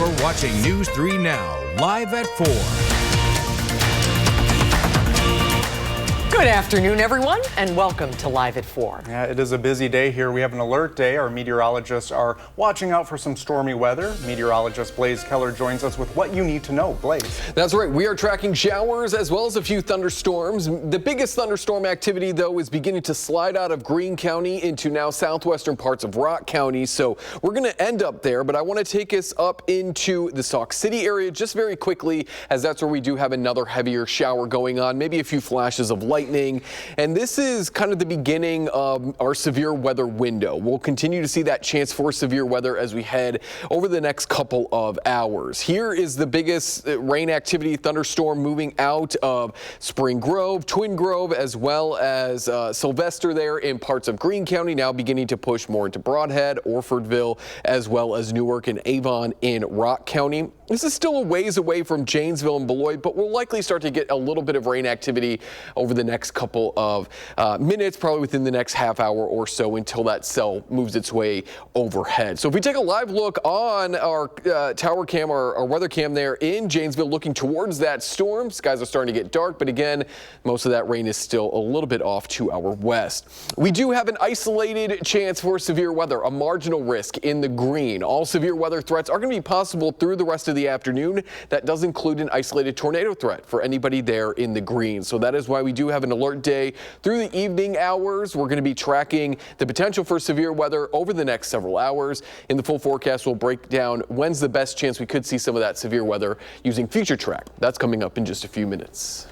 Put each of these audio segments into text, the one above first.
You're watching News 3 Now, live at 4. Good afternoon, everyone, and welcome to Live at 4. Yeah, it is a busy day here. We have an alert day. Our meteorologists are watching out for some stormy weather. Meteorologist Blaze Keller joins us with what you need to know. Blaze. That's right. We are tracking showers as well as a few thunderstorms. The biggest thunderstorm activity, though, is beginning to slide out of Greene County into now southwestern parts of Rock County. So we're going to end up there, but I want to take us up into the Sauk City area just very quickly, as that's where we do have another heavier shower going on, maybe a few flashes of lightning. And this is kind of the beginning of our severe weather window. We'll continue to see that chance for severe weather as we head over the next couple of hours. Here is the biggest rain activity thunderstorm moving out of Spring Grove, Twin Grove, as well as Sylvester there in parts of Greene County, now beginning to push more into Broadhead, Orfordville, as well as Newark and Avon in Rock County. This is still a ways away from Janesville and Beloit, but we'll likely start to get a little bit of rain activity over the next couple of minutes, probably within the next half hour or so, until that cell moves its way overhead. So if we take a live look on our tower cam, our weather cam there in Janesville, looking towards that storm, skies are starting to get dark, but again, most of that rain is still a little bit off to our west. We do have an isolated chance for severe weather, a marginal risk in the green. All severe weather threats are going to be possible through the rest of the afternoon. That does include an isolated tornado threat for anybody there in the green. So that is why we do have an alert day through the evening hours. We're going to be tracking the potential for severe weather over the next several hours. In the full forecast, we'll break down when's the best chance we could see some of that severe weather using Future Track. That's coming up in just a few minutes.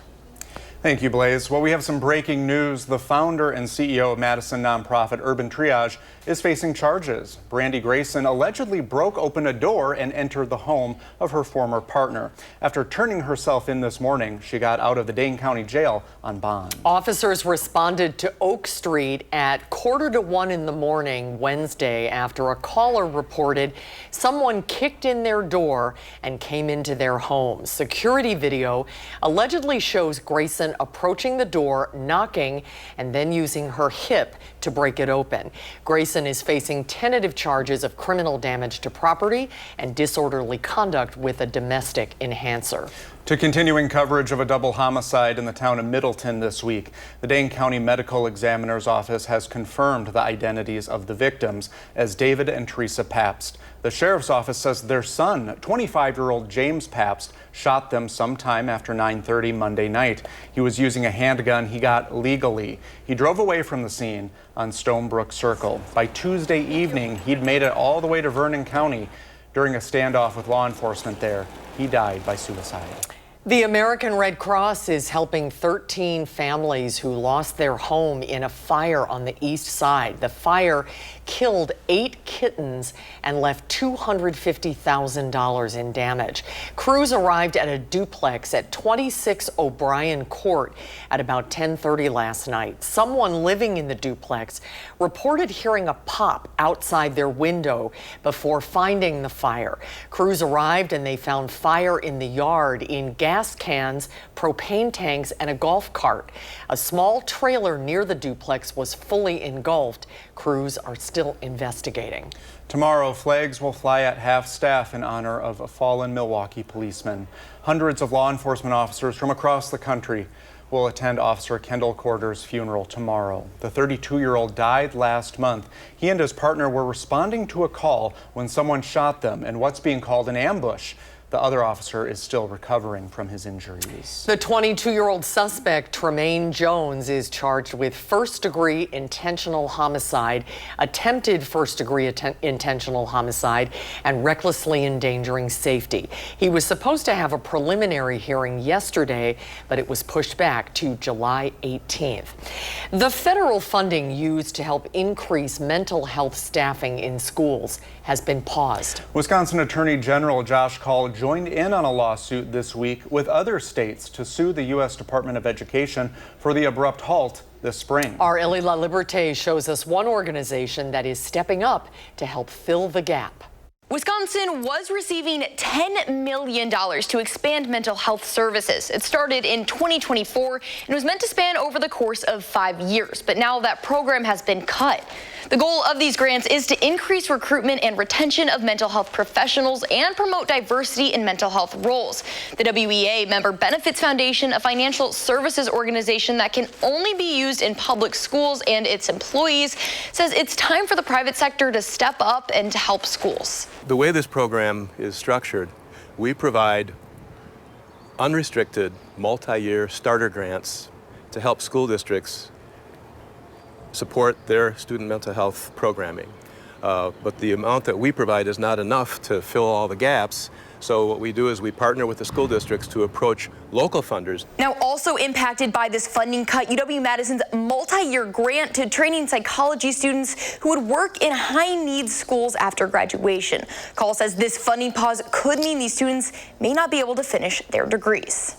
Thank you, Blaze. Well, we have some breaking news. The founder and CEO of Madison nonprofit Urban Triage is facing charges. Brandy Grayson allegedly broke open a door and entered the home of her former partner. After turning herself in this morning, she got out of the Dane County Jail on bond. Officers responded to Oak Street at 1:45 in the morning Wednesday after a caller reported someone kicked in their door and came into their home. Security video allegedly shows Grayson approaching the door, knocking, and then using her hip to break it open. Grayson is facing tentative charges of criminal damage to property and disorderly conduct with a domestic enhancer. To continuing coverage of a double homicide in the town of Middleton this week, the Dane County Medical Examiner's Office has confirmed the identities of the victims as David and Teresa Pabst. The sheriff's office says their son, 25-year-old James Pabst, shot them sometime after 9:30 Monday night. He was using a handgun he got legally. He drove away from the scene on Stonebrook Circle. By Tuesday evening, he'd made it all the way to Vernon County. During a standoff with law enforcement there, he died by suicide. The American Red Cross is helping 13 families who lost their home in a fire on the east side. The fire killed 8 kittens and left $250,000 in damage. Crews arrived at a duplex at 26 O'Brien Court at about 10:30 last night. Someone living in the duplex reported hearing a pop outside their window before finding the fire. Crews arrived and they found fire in the yard in gas cans, propane tanks, and a golf cart. A small trailer near the duplex was fully engulfed. Crews are still investigating. Tomorrow, flags will fly at half-staff in honor of a fallen Milwaukee policeman. Hundreds of law enforcement officers from across the country will attend Officer Kendall Corder's funeral tomorrow. The 32-year-old died last month. He and his partner were responding to a call when someone shot them in what's being called an ambush. The other officer is still recovering from his injuries. The 22-year-old suspect, Tremaine Jones, is charged with first-degree intentional homicide, attempted first-degree intentional homicide, and recklessly endangering safety. He was supposed to have a preliminary hearing yesterday, but it was pushed back to July 18th. The federal funding used to help increase mental health staffing in schools has been paused. Wisconsin Attorney General Josh Kaul joined in on a lawsuit this week with other states to sue the U.S. Department of Education for the abrupt halt this spring. Our Ellie La Liberté shows us one organization that is stepping up to help fill the gap. Wisconsin was receiving $10 million to expand mental health services. It started in 2024 and was meant to span over the course of 5 years, but now that program has been cut. The goal of these grants is to increase recruitment and retention of mental health professionals and promote diversity in mental health roles. The WEA Member Benefits Foundation, a financial services organization that can only be used in public schools and its employees, says it's time for the private sector to step up and to help schools. The way this program is structured, we provide unrestricted multi-year starter grants to help school districts support their student mental health programming. But the amount that we provide is not enough to fill all the gaps. So what we do is we partner with the school districts to approach local funders. Now, also impacted by this funding cut, UW-Madison's multi-year grant to training psychology students who would work in high-needs schools after graduation. Call says this funding pause could mean these students may not be able to finish their degrees.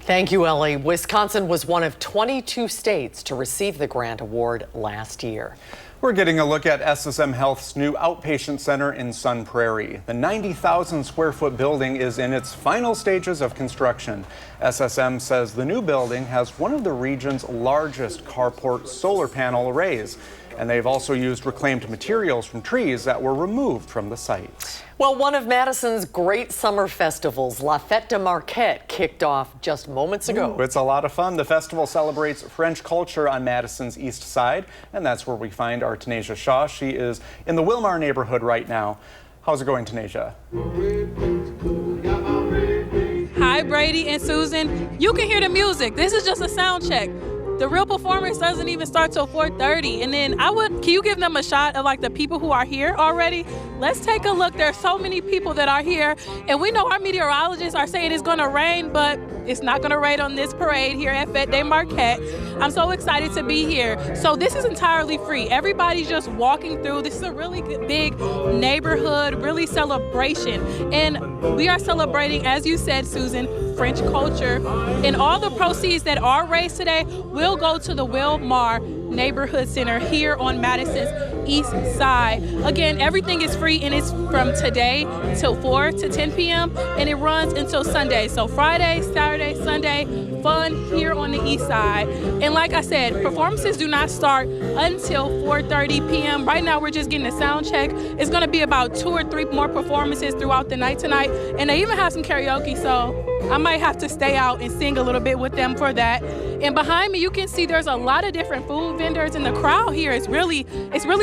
Thank you, Ellie. Wisconsin was one of 22 states to receive the grant award last year. We're getting a look at SSM Health's new outpatient center in Sun Prairie. The 90,000 square foot building is in its final stages of construction. SSM says the new building has one of the region's largest carport solar panel arrays. And they've also used reclaimed materials from trees that were removed from the site. Well, one of Madison's great summer festivals, La Fête de Marquette, kicked off just moments ago. It's a lot of fun. The festival celebrates French culture on Madison's east side, and that's where we find our Tanasia Shaw. She is in the Wilmar neighborhood right now. How's it going, Tanasia? Hi, Brady and Susan. You can hear the music. This is just a sound check. The real performance doesn't even start till 4:30. And then can you give them a shot of like the people who are here already? Let's take a look. There's so many people that are here. And we know our meteorologists are saying it's gonna rain, but it's not gonna rain on this parade here at Fête de Marquette. I'm so excited to be here. So this is entirely free. Everybody's just walking through. This is a really big neighborhood, really celebration. And we are celebrating, as you said, Susan, French culture. And all the proceeds that are raised today will go to the Wilmar Neighborhood Center here on Madison's east side. Again, everything is free and it's from today till 4 to 10 p.m. and it runs until Sunday. So Friday, Saturday, Sunday, fun here on the east side. And like I said, performances do not start until 4:30 p.m. Right now, we're just getting a sound check. It's gonna be about 2 or 3 more performances throughout the night tonight. And they even have some karaoke, so I might have to stay out and sing a little bit with them for that. And behind me, you can see there's a lot of different food vendors, and the crowd here is really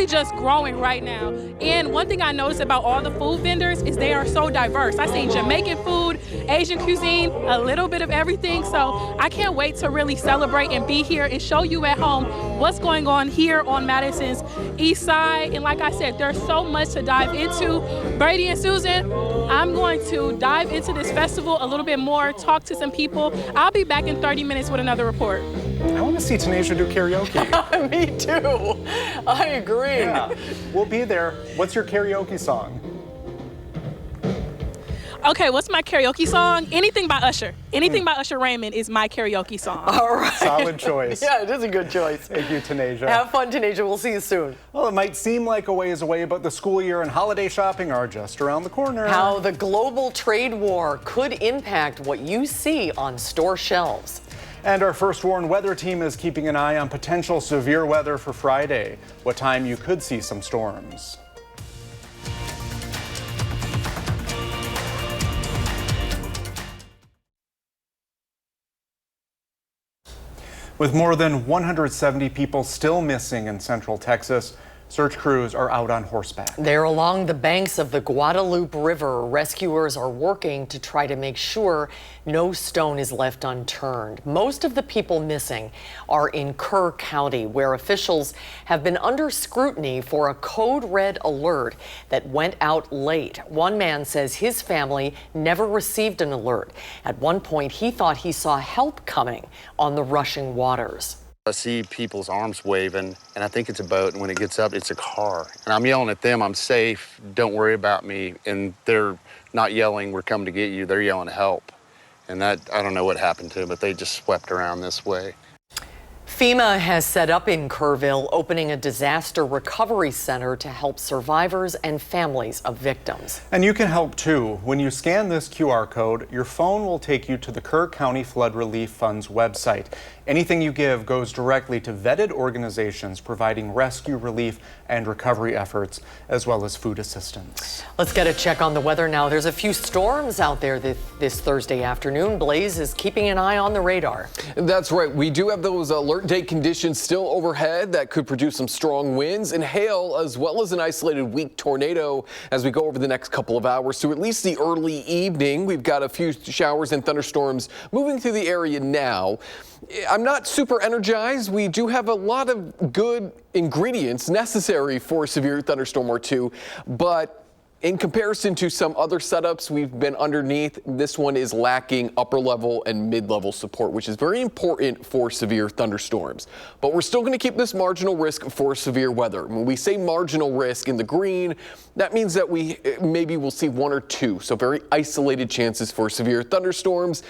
just growing right now. And one thing I noticed about all the food vendors is they are so diverse. I seen Jamaican food, Asian cuisine, a little bit of everything. So I can't wait to really celebrate and be here and show you at home what's going on here on Madison's east side. And like I said, there's so much to dive into. Brady and Susan, I'm going to dive into this festival a little bit more, talk to some people. I'll be back in 30 minutes with another report. I want to see Tanasia do karaoke. Me too. I agree. Yeah, we'll be there. What's your karaoke song? Okay, what's my karaoke song? Anything by Usher. Anything by Usher Raymond is my karaoke song. All right. Solid choice. Yeah, it is a good choice. Thank you, Tanasia. Have fun, Tanasia. We'll see you soon. Well, it might seem like a ways away, but the school year and holiday shopping are just around the corner. How the global trade war could impact what you see on store shelves. And our First Warn weather team is keeping an eye on potential severe weather for Friday. What time you could see some storms. With more than 170 people still missing in Central Texas, search crews are out on horseback. They're along the banks of the Guadalupe River. Rescuers are working to try to make sure no stone is left unturned. Most of the people missing are in Kerr County, where officials have been under scrutiny for a code red alert that went out late. One man says his family never received an alert. At one point, he thought he saw help coming on the rushing waters. I see people's arms waving, and I think it's a boat, and when it gets up, it's a car. And I'm yelling at them, I'm safe, don't worry about me. And they're not yelling, we're coming to get you, they're yelling help. And that, I don't know what happened to them, but they just swept around this way. FEMA has set up in Kerrville, opening a disaster recovery center to help survivors and families of victims. And you can help too. When you scan this QR code, your phone will take you to the Kerr County Flood Relief Fund's website. Anything you give goes directly to vetted organizations providing rescue, relief, and recovery efforts, as well as food assistance. Let's get a check on the weather now. There's a few storms out there this Thursday afternoon. Blaze is keeping an eye on the radar. That's right. We do have those alert day conditions still overhead that could produce some strong winds and hail, as well as an isolated weak tornado as we go over the next couple of hours. So at least the early evening, we've got a few showers and thunderstorms moving through the area now. I'm not super energized. We do have a lot of good ingredients necessary for a severe thunderstorm or two, but in comparison to some other setups we've been underneath, this one is lacking upper level and mid-level support, which is very important for severe thunderstorms. But we're still going to keep this marginal risk for severe weather. When we say marginal risk in the green, that means that we maybe will see one or two, so very isolated chances for severe thunderstorms,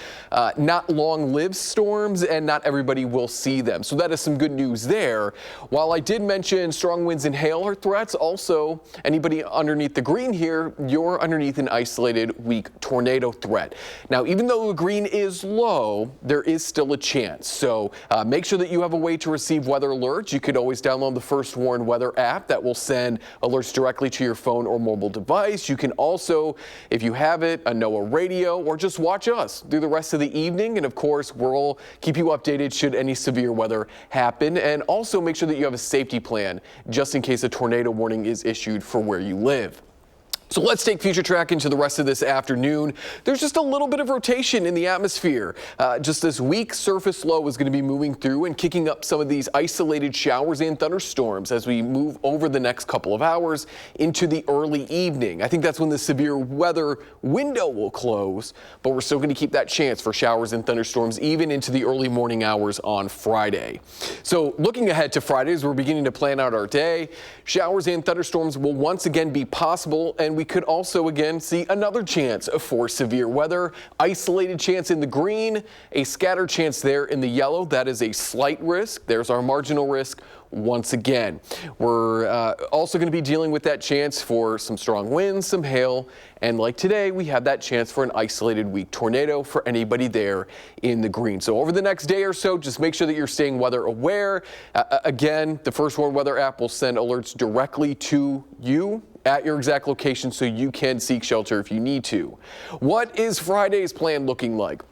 not long-lived storms, and not everybody will see them. So that is some good news there. While I did mention strong winds and hail are threats, also anybody underneath the green here, you're underneath an isolated weak tornado threat. Now, even though the green is low, there is still a chance. So make sure that you have a way to receive weather alerts. You could always download the First Warn Weather app that will send alerts directly to your phone or mobile device. You can also, if you have it, a NOAA radio, or just watch us through the rest of the evening. And of course, we'll keep you updated should any severe weather happen. And also make sure that you have a safety plan just in case a tornado warning is issued for where you live. So let's take future track into the rest of this afternoon. There's just a little bit of rotation in the atmosphere. Just this weak surface low is going to be moving through and kicking up some of these isolated showers and thunderstorms as we move over the next couple of hours into the early evening. I think that's when the severe weather window will close, but we're still going to keep that chance for showers and thunderstorms even into the early morning hours on Friday. So looking ahead to Friday as we're beginning to plan out our day, showers and thunderstorms will once again be possible, and we could also again see another chance for severe weather. Isolated chance in the green, a scattered chance there in the yellow. That is a slight risk. There's our marginal risk once again. We're also going to be dealing with that chance for some strong winds, some hail, and like today, we have that chance for an isolated weak tornado for anybody there in the green. So over the next day or so, just make sure that you're staying weather aware. Again, the First Warn Weather app will send alerts directly to you at your exact location so you can seek shelter if you need to. What is Friday's plan looking like?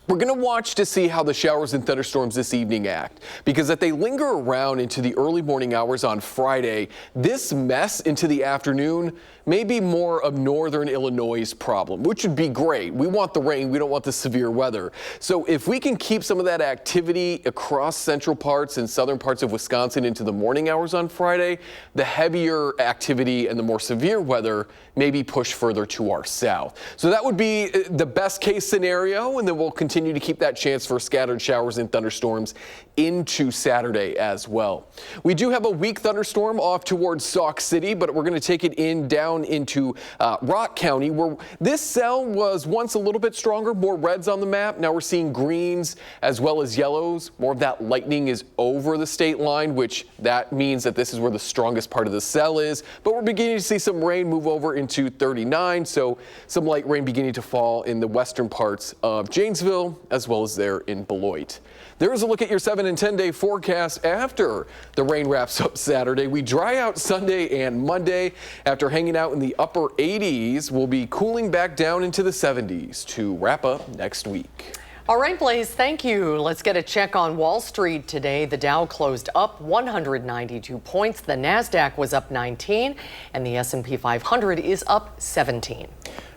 We're going to watch to see how the showers and thunderstorms this evening act, because if they linger around into the early morning hours on Friday, this mess into the afternoon may be more of northern Illinois' problem, which would be great. We want the rain. We don't want the severe weather. So if we can keep some of that activity across central parts and southern parts of Wisconsin into the morning hours on Friday, the heavier activity and the more severe weather may be pushed further to our south. So that would be the best case scenario, and then we'll continue to keep that chance for scattered showers and thunderstorms into Saturday as well. We do have a weak thunderstorm off towards Sauk City, but we're going to take it down into Rock County, where this cell was once a little bit stronger, more reds on the map. Now we're seeing greens as well as yellows. More of that lightning is over the state line, which that means that this is where the strongest part of the cell is. But we're beginning to see some rain move over into 39, so some light rain beginning to fall in the western parts of Janesville as well as there in Beloit. There is a look at your 7 and 10 day forecast after the rain wraps up Saturday. We dry out Sunday and Monday. After hanging out in the upper 80s, we'll be cooling back down into the 70s to wrap up next week. All right, Blaze, thank you. Let's get a check on Wall Street today. The Dow closed up 192 points. The NASDAQ was up 19, and the S&P 500 is up 17.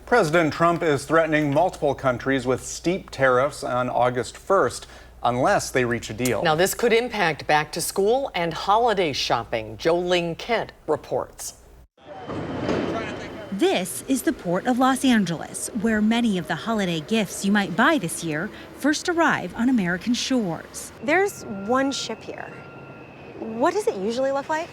President Trump is threatening multiple countries with steep tariffs on August 1st. Unless they reach a deal. Now, this could impact back to school and holiday shopping. Jolene Kent reports. This is the Port of Los Angeles, where many of the holiday gifts you might buy this year first arrive on American shores. There's one ship here. What does it usually look like?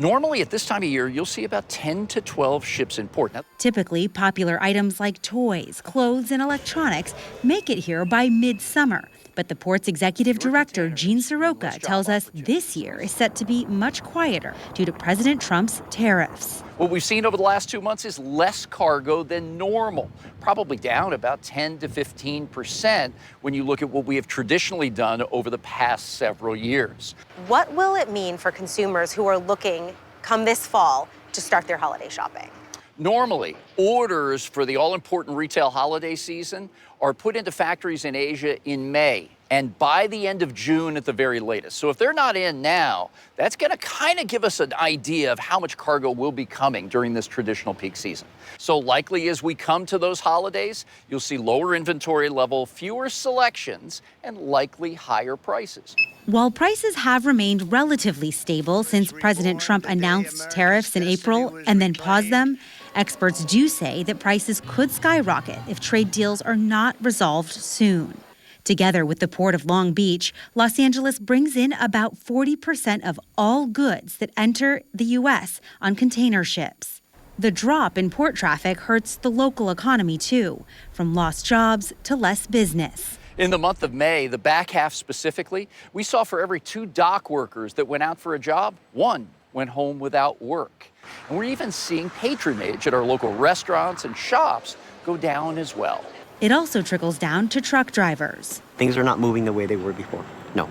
Normally at this time of year, you'll see about 10 to 12 ships in port. Now, Typically, popular items like toys, clothes, and electronics make it here by midsummer. But the port's executive director, Gene Soroka, tells us this year is set to be much quieter due to President Trump's tariffs. what we've seen over the last 2 months is less cargo than normal, probably down about 10 to 15% when you look at what we have traditionally done over the past several years. What will it mean for consumers who are looking come this fall to start their holiday shopping? Normally, orders for the all-important retail holiday season are put into factories in Asia in May and by the end of June at the very latest. So if they're not in now, that's going to kind of give us an idea of how much cargo will be coming during this traditional peak season. So likely as we come to those holidays, you'll see lower inventory level, fewer selections, and likely higher prices. While prices have remained relatively stable since President Trump announced tariffs in April and then paused them, experts do say that prices could skyrocket if trade deals are not resolved soon. Together with the Port of Long Beach, Los Angeles brings in about 40% of all goods that enter the U.S. on container ships. The drop in port traffic hurts the local economy, too, from lost jobs to less business. In the month of May, the back half specifically, we saw for every 2 dock workers that went out for a job, 1 went home without work. And we're even seeing patronage at our local restaurants and shops go down as well. It also trickles down to truck drivers. Things are not moving the way they were before. No.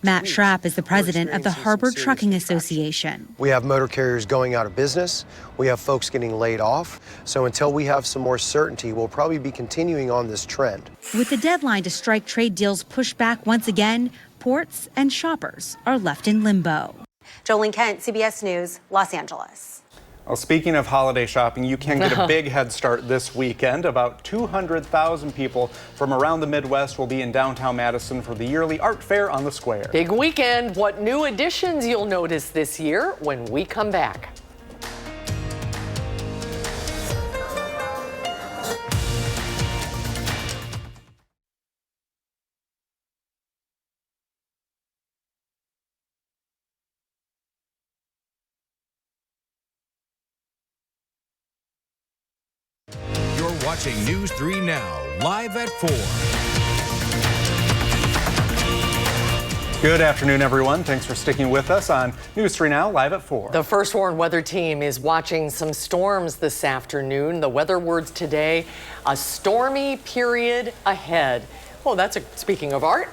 Matt Schrapp is the president of the Harbor Trucking Association. We have motor carriers going out of business. We have folks getting laid off. So until we have some more certainty, we'll probably be continuing on this trend. With the deadline to strike trade deals pushed back once again, ports and shoppers are left in limbo. Jolene Kent, CBS News, Los Angeles. Well, speaking of holiday shopping, you can get a big head start this weekend. About 200,000 people from around the Midwest will be in downtown Madison for the yearly art fair on the square. Big weekend. What new additions you'll notice this year when we come back. Watching News 3 Now, live at 4. Good afternoon, everyone. Thanks for sticking with us on News 3 Now, live at 4. The First Warn Weather Team is watching some storms this afternoon. The weather words today, a stormy period ahead. Oh, speaking of art.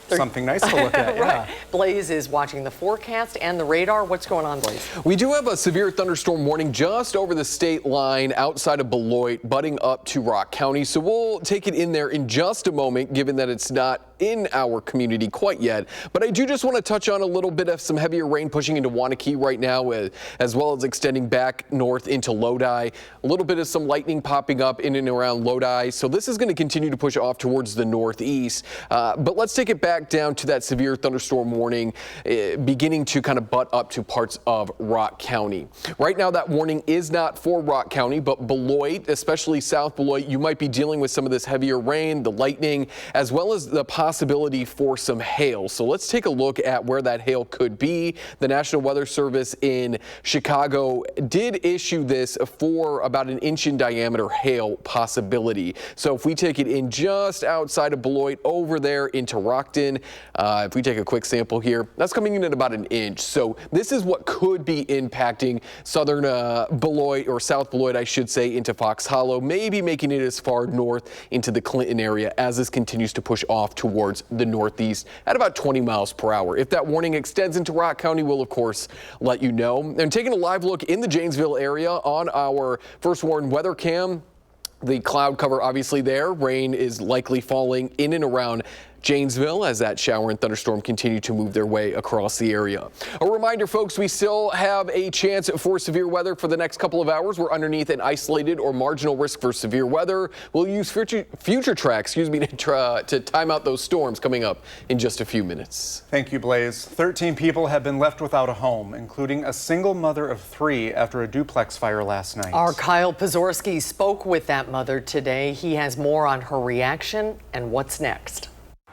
Something nice to look at, yeah. Right. Blaze is watching the forecast and the radar. What's going on, Blaze? We do have a severe thunderstorm warning just over the state line outside of Beloit, butting up to Rock County. So we'll take it in there in just a moment, given that it's not in our community quite yet. But I do just want to touch on a little bit of some heavier rain pushing into Waunakee right now, as well as extending back north into Lodi. A little bit of some lightning popping up in and around Lodi. So this is going to continue to push off towards the northeast. But let's take it back down to that severe thunderstorm warning, beginning to kind of butt up to parts of Rock County. Right now, that warning is not for Rock County, but Beloit, especially South Beloit, you might be dealing with some of this heavier rain, the lightning, as well as the possibility for some hail. So let's take a look at where that hail could be. The National Weather Service in Chicago did issue this for about an inch in diameter hail possibility. So if we take it in just outside of Beloit over there into Rockton, if we take a quick sample here, that's coming in at about an inch. So this is what could be impacting southern Beloit, or South Beloit, I should say, into Fox Hollow, maybe making it as far north into the Clinton area as this continues to push off towards the northeast at about 20 miles per hour. If that warning extends into Rock County, we'll of course let you know. And taking a live look in the Janesville area on our First Warn weather cam, the cloud cover obviously there. Rain is likely falling in and around Janesville as that shower and thunderstorm continue to move their way across the area. A reminder, folks, we still have a chance for severe weather for the next couple of hours. We're underneath an isolated or marginal risk for severe weather. We'll use future tracks, to time out those storms coming up in just a few minutes. Thank you, Blaze. 13 people have been left without a home, including a single mother of 3 after a duplex fire last night. Our Kyle Pozorski spoke with that mother today. He has more on her reaction and what's next.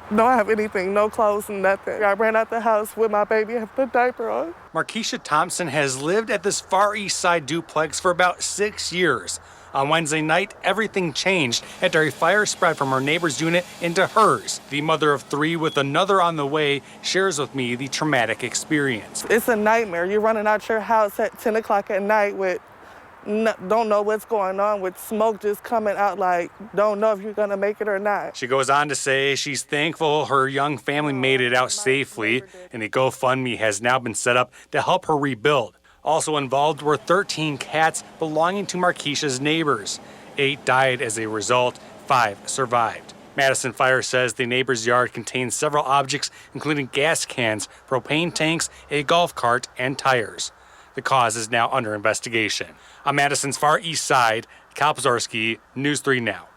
Don't have anything, no clothes, nothing. I ran out the house with my baby, I have the diaper on. Markeisha Thompson has lived at this Far East Side duplex for about 6 years. On Wednesday night, everything changed after a fire spread from her neighbor's unit into hers. The mother of 3 with another on the way shares with me the traumatic experience. It's a nightmare. You're running out your house at 10 o'clock at night with don't know what's going on, with smoke just coming out, like don't know if you're gonna make it or not. She goes on to say she's thankful her young family made it out safely, and a GoFundMe has now been set up to help her rebuild. Also involved were 13 cats belonging to Markeisha's neighbors. 8 died as a result, 5 survived. Madison Fire says the neighbor's yard contains several objects, including gas cans, propane tanks, a golf cart, and tires. The cause is now under investigation. On Madison's Far East Side, Kyle Pazorski, News 3 Now.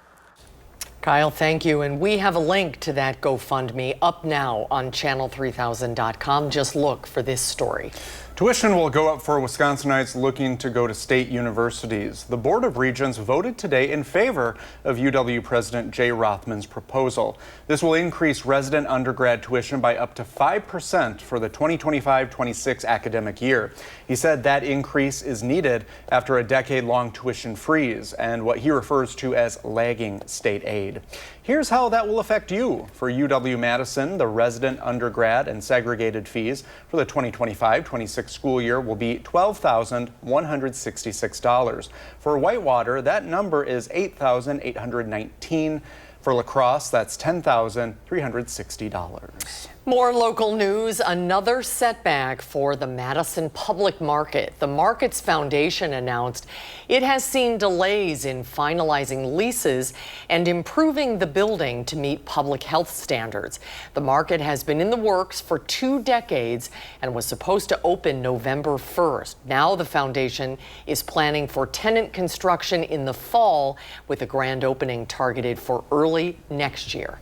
Kyle, thank you. And we have a link to that GoFundMe up now on channel3000.com. Just look for this story. Tuition will go up for Wisconsinites looking to go to state universities. The Board of Regents voted today in favor of UW President Jay Rothman's proposal. This will increase resident undergrad tuition by up to 5% for the 2025-26 academic year. He said that increase is needed after a decade-long tuition freeze and what he refers to as lagging state aid. Here's how that will affect you. For UW-Madison, the resident undergrad and segregated fees for the 2025-26 school year will be $12,166. For Whitewater, that number is $8,819. For La Crosse, that's $10,360. More local news. Another setback for the Madison public market. The Markets Foundation announced it has seen delays in finalizing leases and improving the building to meet public health standards. The market has been in the works for 2 decades and was supposed to open November 1st. Now the foundation is planning for tenant construction in the fall with a grand opening targeted for early next year.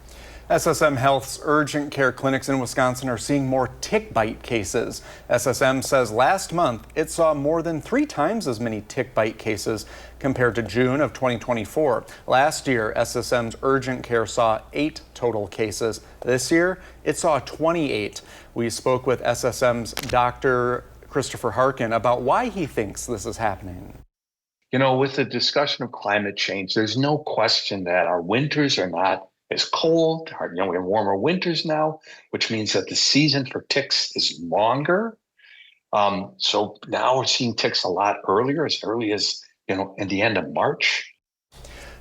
SSM Health's urgent care clinics in Wisconsin are seeing more tick bite cases. SSM says last month it saw more than 3 times as many tick bite cases compared to June of 2024. Last year, SSM's urgent care saw 8 total cases. This year, it saw 28. We spoke with SSM's Dr. Christopher Harkin about why he thinks this is happening. You know, with the discussion of climate change, there's no question that our winters are not as cold. We have warmer winters now, which means that the season for ticks is longer. So now we're seeing ticks a lot earlier, as early as, in the end of March.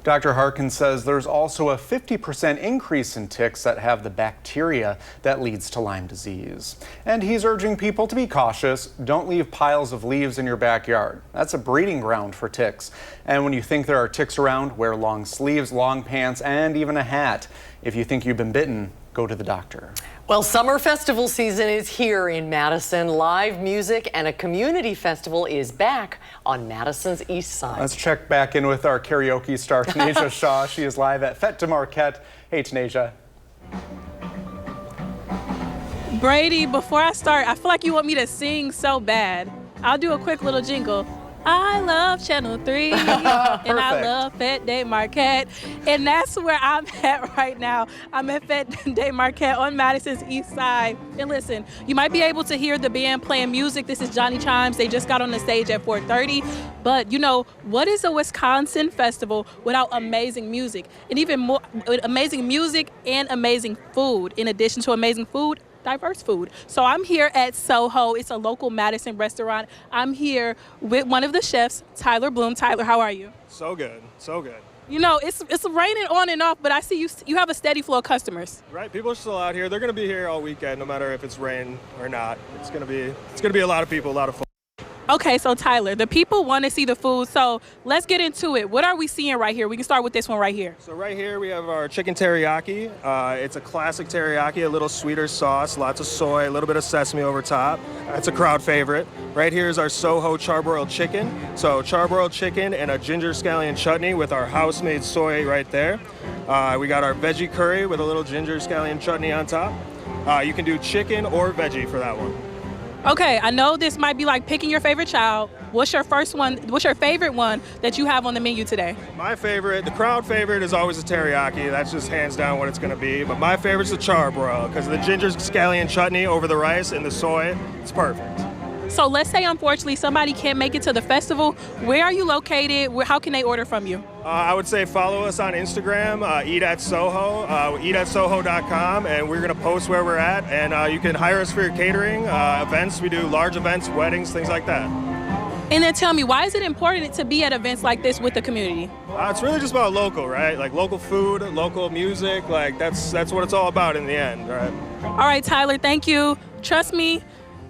Dr. Harkin says there's also a 50% increase in ticks that have the bacteria that leads to Lyme disease. And he's urging people to be cautious. Don't leave piles of leaves in your backyard. That's a breeding ground for ticks. And when you think there are ticks around, wear long sleeves, long pants, and even a hat. If you think you've been bitten, go to the doctor. Well, summer festival season is here in Madison. Live music and a community festival is back on Madison's East Side. Let's check back in with our karaoke star, Tanisha Shaw. She is live at Fête de Marquette. Hey, Tanisha. Brady, before I start, I feel like you want me to sing so bad. I'll do a quick little jingle. I love Channel 3 and I love Fête de Marquette, and that's where I'm at right now. I'm at Fête de Marquette on Madison's East Side. And listen, you might be able to hear the band playing music. This is Johnny Chimes. They just got on the stage at 4:30. But you know, what is a Wisconsin festival without amazing music? And even more, amazing music and amazing food. In addition to amazing food, diverse food. So I'm here at Soho. It's a local Madison restaurant. I'm here with one of the chefs, Tyler Bloom. Tyler, how are you? So good, so good. You know, it's raining on and off, but I see you have a steady flow of customers. Right, people are still out here. They're going to be here all weekend, no matter if it's rain or not. It's going to be a lot of people, a lot of fun. Okay, so Tyler, the people want to see the food, so let's get into it. What are we seeing right here? We can start with this one right here. So right here we have our chicken teriyaki. It's a classic teriyaki, a little sweeter sauce, lots of soy, a little bit of sesame over top. It's a crowd favorite. Right here is our Soho charbroiled chicken. So charbroiled chicken and a ginger scallion chutney with our house-made soy right there. We got our veggie curry with a little ginger scallion chutney on top. You can do chicken or veggie for that one. Okay, I know this might be like picking your favorite child, What's your first one? What's your favorite one that you have on the menu today? My favorite, the crowd favorite, is always the teriyaki. That's just hands down what it's going to be. But my favorite's the charbroil because of the ginger scallion chutney over the rice and the soy. It's perfect. So let's say, unfortunately, somebody can't make it to the festival. Where are you located? How can they order from you? I would say follow us on Instagram, eat at Soho, eatatsoho.com, and we're going to post where we're at. And you can hire us for your catering, events. We do large events, weddings, things like that. And then tell me, why is it important to be at events like this with the community? It's really just about local, right? Like local food, local music, like that's what it's all about in the end, right? All right, Tyler, thank you. Trust me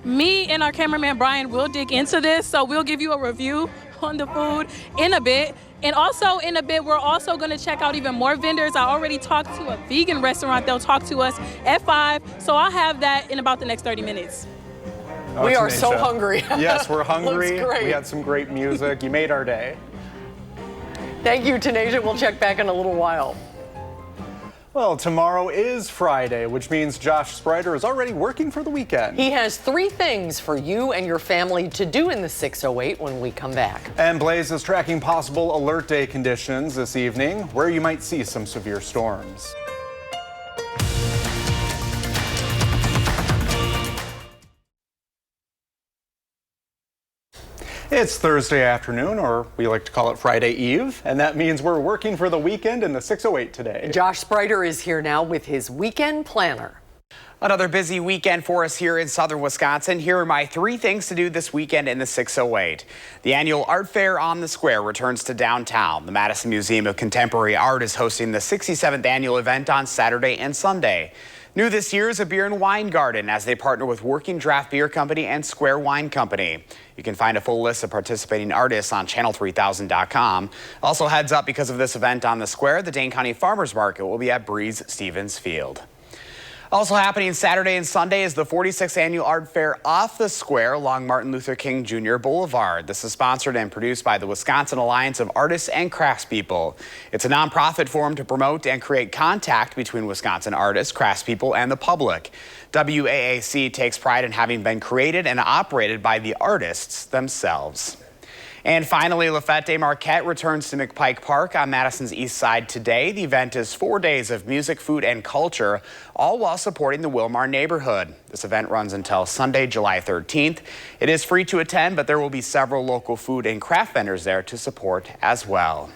and our cameraman Brian will dig into this, so we'll give you a review on the food in a bit. And also in a bit, we're also going to check out even more vendors. I already talked to a vegan restaurant. They'll talk to us at 5, so I'll have that in about the next 30 minutes. Oh, we are so hungry. Yes, we're hungry. Looks great. We had some great music. You made our day. Thank you, Tanasia. We'll check back in a little while. Well, tomorrow is Friday, which means Josh Sprider is already working for the weekend. He has 3 things for you and your family to do in the 608 when we come back. And Blaze is tracking possible alert day conditions this evening, where you might see some severe storms. It's Thursday afternoon, or we like to call it Friday Eve, and that means we're working for the weekend in the 608 today. Josh Sprider is here now with his weekend planner. Another busy weekend for us here in southern Wisconsin. Here are my 3 things to do this weekend in the 608. The annual art fair on the square returns to downtown. The Madison Museum of Contemporary Art is hosting the 67th annual event on Saturday and Sunday. New this year is a beer and wine garden as they partner with Working Draft Beer Company and Square Wine Company. You can find a full list of participating artists on channel3000.com. Also heads up, because of this event on the square, the Dane County Farmers Market will be at Breeze Stevens Field. Also happening Saturday and Sunday is the 46th annual art fair off the square along Martin Luther King Jr. Boulevard. This is sponsored and produced by the Wisconsin Alliance of Artists and Craftspeople. It's a nonprofit forum to promote and create contact between Wisconsin artists, craftspeople, and the public. WAAC takes pride in having been created and operated by the artists themselves. And finally, Lafette Day Marquette returns to McPike Park on Madison's east side today. The event is 4 days of music, food, and culture, all while supporting the Wilmar neighborhood. This event runs until Sunday, July 13th. It is free to attend, but there will be several local food and craft vendors there to support as well.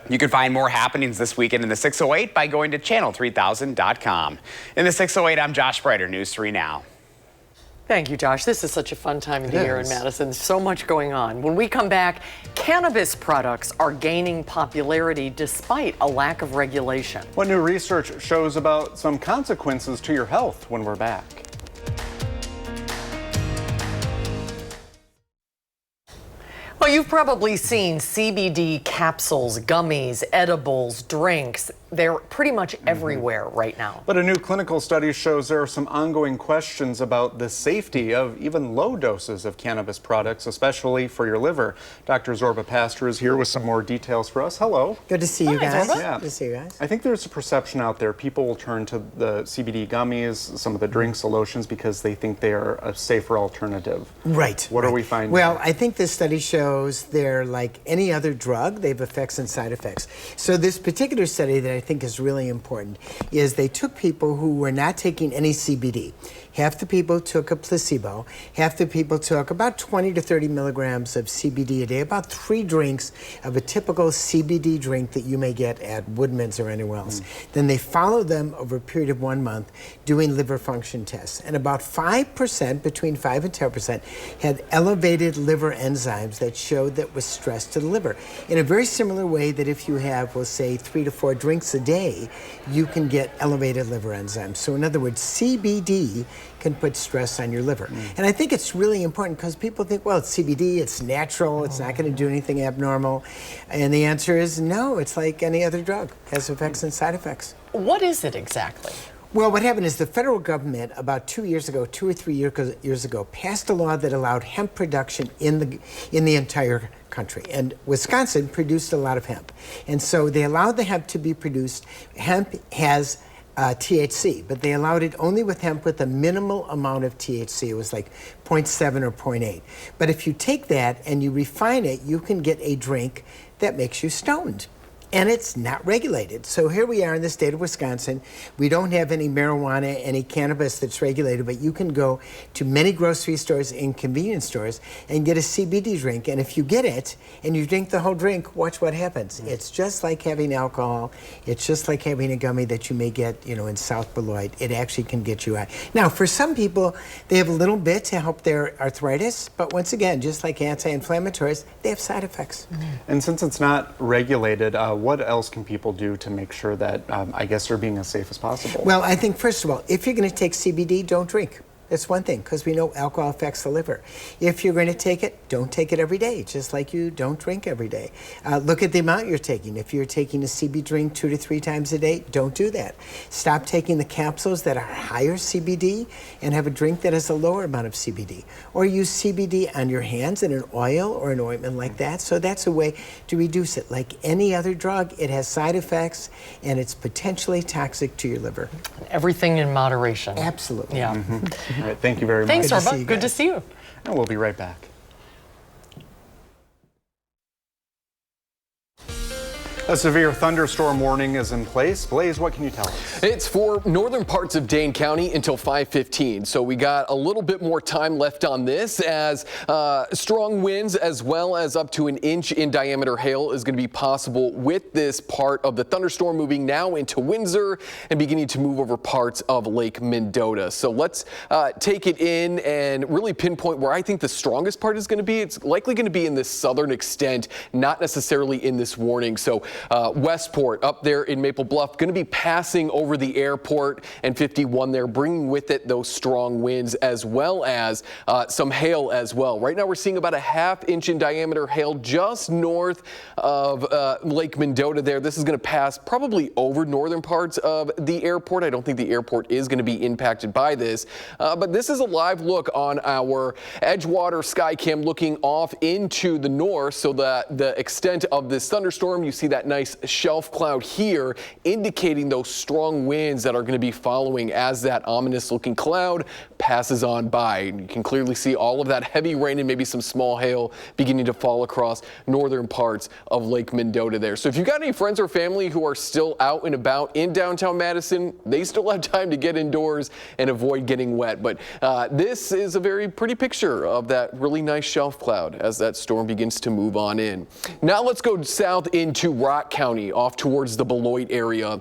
You can find more happenings this weekend in the 608 by going to channel3000.com. In the 608, I'm Josh Sprider, News 3 Now. Thank you, Josh. This is such a fun time of the year in Madison. So much going on. When we come back, cannabis products are gaining popularity despite a lack of regulation. What new research shows about some consequences to your health when we're back? Well, you've probably seen CBD capsules, gummies, edibles, drinks. They're pretty much everywhere right now. But a new clinical study shows there are some ongoing questions about the safety of even low doses of cannabis products, especially for your liver. Dr. Zorba Pastor is here with some more details for us. Hello. Good to see you guys. Yeah. Good to see you guys. I think there's a perception out there people will turn to the CBD gummies, some of the drinks, the lotions, because they think they are a safer alternative. Right. What are we finding? Well, I think this study shows they're like any other drug. They have effects and side effects. So this particular study that I think is really important is they took people who were not taking any CBD. Half the people took a placebo. Half the people took about 20 to 30 milligrams of CBD a day, about 3 drinks of a typical CBD drink that you may get at Woodman's or anywhere else. Then they followed them over a period of 1 month doing liver function tests. And about 5%, between 5 and 10%, had elevated liver enzymes that showed that was stress to the liver. In a very similar way that if you have, we'll say, 3 to 4 drinks a day, you can get elevated liver enzymes. So in other words, CBD can put stress on your liver. And I think it's really important because people think, well, it's CBD, it's natural, it's not going to do anything abnormal. And the answer is no, it's like any other drug, has effects and side effects. What is it exactly? Well, what happened is the federal government about 2 years ago, 2 or 3 years ago, passed a law that allowed hemp production in the entire country. And Wisconsin produced a lot of hemp. And so they allowed the hemp to be produced. Hemp has THC, but they allowed it only with hemp with a minimal amount of THC. It was like 0.7 or 0.8. But if you take that and you refine it, you can get a drink that makes you stoned. And it's not regulated. So here we are in the state of Wisconsin. We don't have any marijuana, any cannabis that's regulated, but you can go to many grocery stores and convenience stores and get a CBD drink. And if you get it and you drink the whole drink, watch what happens. It's just like having alcohol. It's just like having a gummy that you may get, in South Beloit. It actually can get you high. Now, for some people, they have a little bit to help their arthritis, but once again, just like anti-inflammatories, they have side effects. And since it's not regulated, what else can people do to make sure that, I guess, they're being as safe as possible? Well, I think, first of all, if you're going to take CBD, don't drink. That's one thing, because we know alcohol affects the liver. If you're going to take it, don't take it every day, just like you don't drink every day. Look at the amount you're taking. If you're taking a CBD drink 2 to 3 times a day, don't do that. Stop taking the capsules that are higher CBD and have a drink that has a lower amount of CBD. Or use CBD on your hands in an oil or an ointment like that. So that's a way to reduce it. Like any other drug, it has side effects and it's potentially toxic to your liver. Everything in moderation. Absolutely. Yeah. All right, thank you very much. Thanks, Orba. Good to see you. And we'll be right back. A severe thunderstorm warning is in place. Blaze, what can you tell us? It's for northern parts of Dane County until 5:15. So we got a little bit more time left on this as strong winds as well as up to 1 inch in diameter hail is going to be possible with this part of the thunderstorm moving now into Windsor and beginning to move over parts of Lake Mendota. So let's take it in and really pinpoint where I think the strongest part is going to be. It's likely going to be in this southern extent, not necessarily in this warning. So Westport up there in Maple Bluff going to be passing over the airport and 51 there, bringing with it those strong winds as well as some hail as well. Right now we're seeing about a 1/2 inch in diameter hail just north of Lake Mendota there. This is going to pass probably over northern parts of the airport. I don't think the airport is going to be impacted by this, but this is a live look on our Edgewater Skycam looking off into the north. So the extent of this thunderstorm, you see that nice shelf cloud here indicating those strong winds that are going to be following as that ominous looking cloud passes on by. And you can clearly see all of that heavy rain and maybe some small hail beginning to fall across northern parts of Lake Mendota there. So if you've got any friends or family who are still out and about in downtown Madison, they still have time to get indoors and avoid getting wet. But this is a very pretty picture of that really nice shelf cloud as that storm begins to move on in. Now let's go south into Rock County off towards the Beloit area.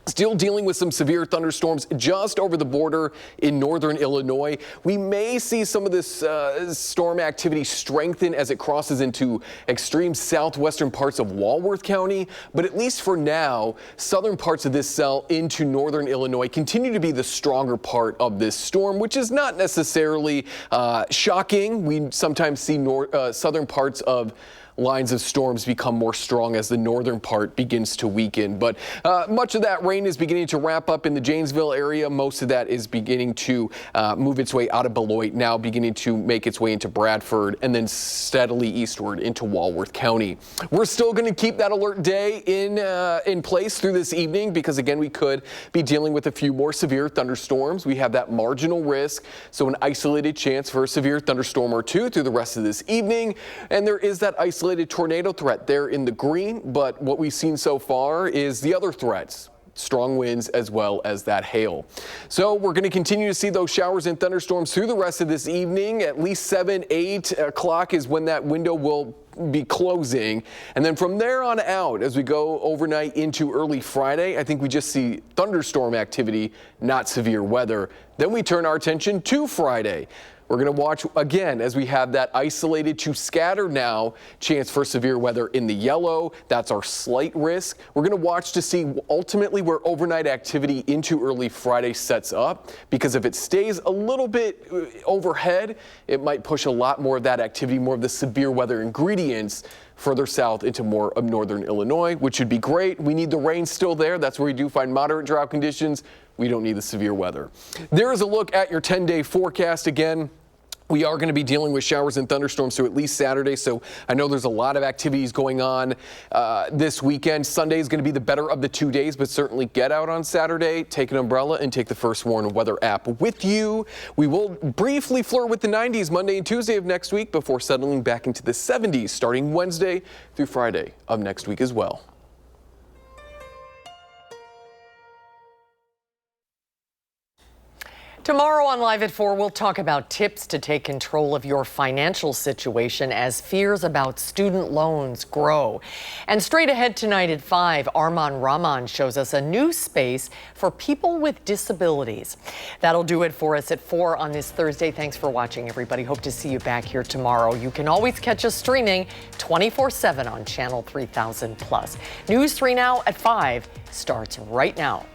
Still dealing with some severe thunderstorms just over the border in northern Illinois. We may see some of this storm activity strengthen as it crosses into extreme southwestern parts of Walworth County, but at least for now, southern parts of this cell into northern Illinois continue to be the stronger part of this storm, which is not necessarily shocking. We sometimes see southern parts of lines of storms become more strong as the northern part begins to weaken. But much of that rain is beginning to wrap up in the Janesville area. Most of that is beginning to move its way out of Beloit, now beginning to make its way into Bradford and then steadily eastward into Walworth County. We're still going to keep that alert day in place through this evening because, again, we could be dealing with a few more severe thunderstorms. We have that marginal risk, so an isolated chance for a severe thunderstorm or two through the rest of this evening. And there is that isolated tornado threat there in the green, but what we've seen so far is the other threats. Strong winds as well as that hail. So we're going to continue to see those showers and thunderstorms through the rest of this evening. At least 7, 8 o'clock is when that window will be closing. And then from there on out, as we go overnight into early Friday, I think we just see thunderstorm activity, not severe weather. Then we turn our attention to Friday. We're going to watch again as we have that isolated to scattered now chance for severe weather in the yellow. That's our slight risk. We're going to watch to see ultimately where overnight activity into early Friday sets up, because if it stays a little bit overhead, it might push a lot more of that activity, more of the severe weather ingredients further south into more of northern Illinois, which would be great. We need the rain still there. That's where we do find moderate drought conditions. We don't need the severe weather. There is a look at your 10-day forecast again. We are going to be dealing with showers and thunderstorms through at least Saturday, so I know there's a lot of activities going on this weekend. Sunday is going to be the better of the 2 days, but certainly get out on Saturday, take an umbrella, and take the First Warn weather app with you. We will briefly flirt with the 90s Monday and Tuesday of next week before settling back into the 70s starting Wednesday through Friday of next week as well. Tomorrow on Live at 4, we'll talk about tips to take control of your financial situation as fears about student loans grow. And straight ahead tonight at 5, Arman Rahman shows us a new space for people with disabilities. That'll do it for us at 4 on this Thursday. Thanks for watching, everybody. Hope to see you back here tomorrow. You can always catch us streaming 24/7 on Channel 3000+. News 3 Now at 5 starts right now.